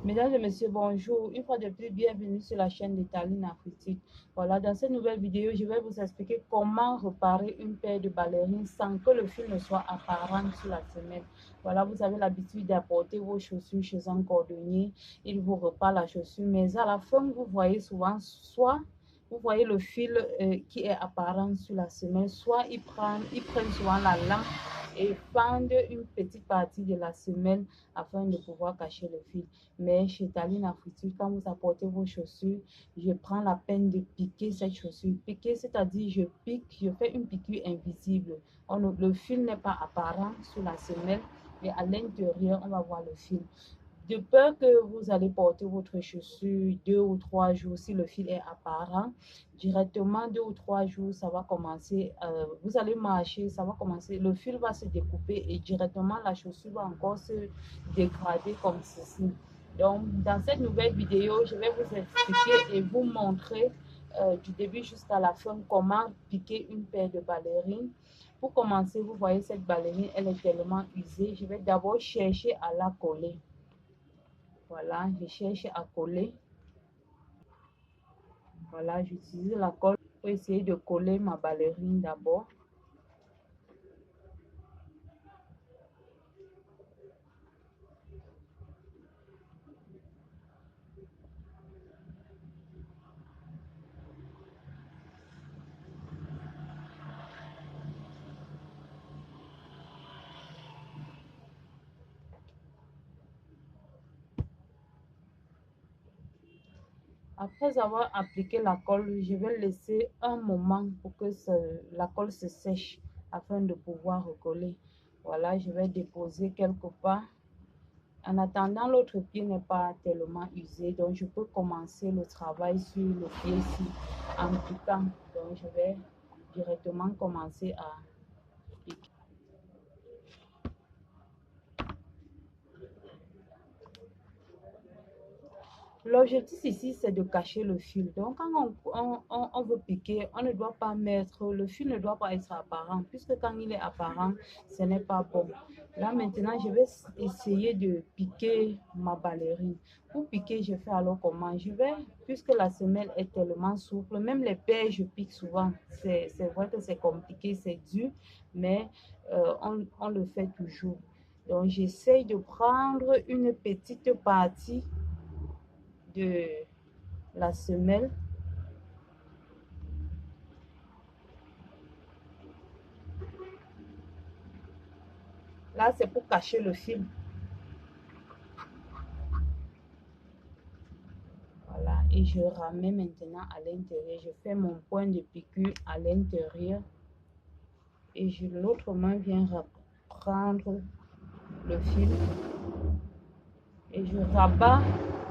Mesdames et messieurs, bonjour. Une fois de plus, bienvenue sur la chaîne de Taline Afrique. Voilà, dans cette nouvelle vidéo, je vais vous expliquer comment réparer une paire de ballerines sans que le fil ne soit apparent sur la semelle. Voilà, vous avez l'habitude d'apporter vos chaussures chez un cordonnier. Il vous repart la chaussure, mais à la fin, vous voyez souvent, soit vous voyez le fil qui est apparent sur la semelle, soit ils prennent souvent la lame et fendent une petite partie de la semelle afin de pouvoir cacher le fil. Mais chez Taline Afrique, quand vous apportez vos chaussures, je prends la peine de piquer cette chaussure. Piquer, c'est-à-dire je pique, je fais une piqûre invisible. Le fil n'est pas apparent sur la semelle et à l'intérieur, on va voir le fil. De peur que vous allez porter votre chaussure 2 ou 3 jours, si le fil est apparent, directement 2 ou 3 jours, ça va commencer, vous allez marcher, ça va commencer, le fil va se découper et directement la chaussure va encore se dégrader comme ceci. Donc, dans cette nouvelle vidéo, je vais vous expliquer et vous montrer du début jusqu'à la fin comment piquer une paire de ballerines. Pour commencer, vous voyez cette ballerine, elle est tellement usée. Je vais d'abord chercher à la coller. Voilà, je cherche à coller. Voilà, j'utilise la colle pour essayer de coller ma ballerine d'abord. Après avoir appliqué la colle, je vais laisser un moment pour que la colle se sèche afin de pouvoir recoller. Voilà, je vais déposer quelque part. En attendant, l'autre pied n'est pas tellement usé, donc je peux commencer le travail sur le pied-ci en piquant. Donc, je vais directement commencer à piquer. L'objectif ici, c'est de cacher le fil. Donc, quand on veut piquer, on ne doit pas mettre, le fil ne doit pas être apparent, puisque quand il est apparent, ce n'est pas bon. Là, maintenant, je vais essayer de piquer ma ballerine. Pour piquer, je fais alors comment? Puisque la semelle est tellement souple, même les paires, je pique souvent. C'est vrai que c'est compliqué, c'est dur, mais on le fait toujours. Donc, j'essaye de prendre une petite partie de la semelle. Là, c'est pour cacher le fil. Voilà, et je ramène maintenant à l'intérieur. Je fais mon point de piqûre à l'intérieur. Et l'autre main vient prendre le fil. Et je rabats ceci.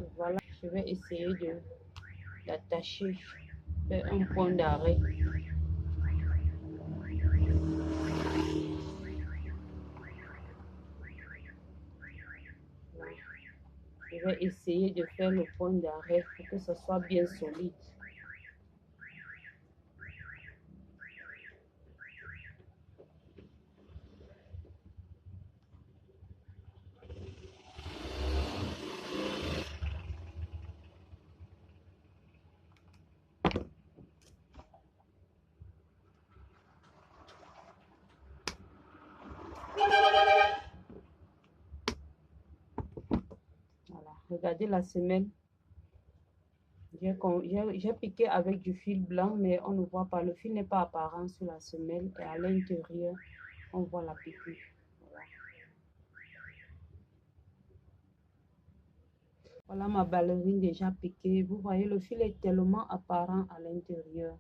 Et voilà, je vais essayer d'attacher, faire un point d'arrêt. Je vais essayer de faire le point d'arrêt pour que ce soit bien solide. Regardez la semelle. J'ai piqué avec du fil blanc, mais on ne voit pas. Le fil n'est pas apparent sur la semelle et à l'intérieur, on voit la piqûre. Voilà. Voilà ma ballerine déjà piquée. Vous voyez, le fil est tellement apparent à l'intérieur.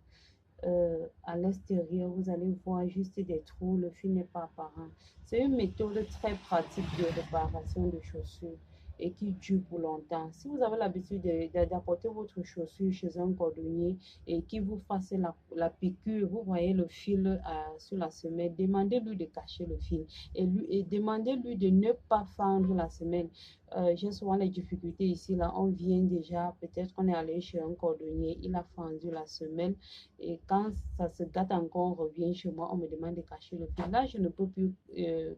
À l'extérieur, vous allez voir juste des trous. Le fil n'est pas apparent. C'est une méthode très pratique de réparation de chaussures et qui dure pour longtemps. Si vous avez l'habitude d'apporter votre chaussure chez un cordonnier et qui vous fasse la piqûre, vous voyez le fil sur la semelle, demandez-lui de cacher le fil et demandez-lui de ne pas fendre la semelle. J'ai souvent les difficultés ici, là, on vient déjà, peut-être qu'on est allé chez un cordonnier, il a fendu la semelle et quand ça se gâte encore, on revient chez moi, on me demande de cacher le fil. Là, je ne peux plus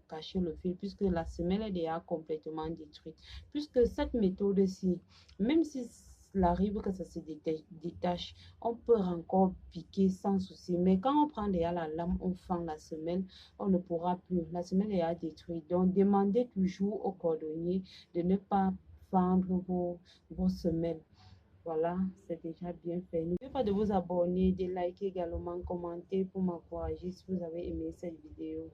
cacher le fil puisque la semelle est déjà complètement détruite. Puisque cette méthode-ci, même si il arrive que ça se détache, on peut encore piquer sans souci. Mais quand on prend déjà la lame, on fend la semelle, on ne pourra plus. La semelle est déjà détruite. Donc, demandez toujours au cordonnier de ne pas fendre vos semelles. Voilà, c'est déjà bien fait. N'oubliez pas de vous abonner, de liker également, commenter pour m'encourager si vous avez aimé cette vidéo.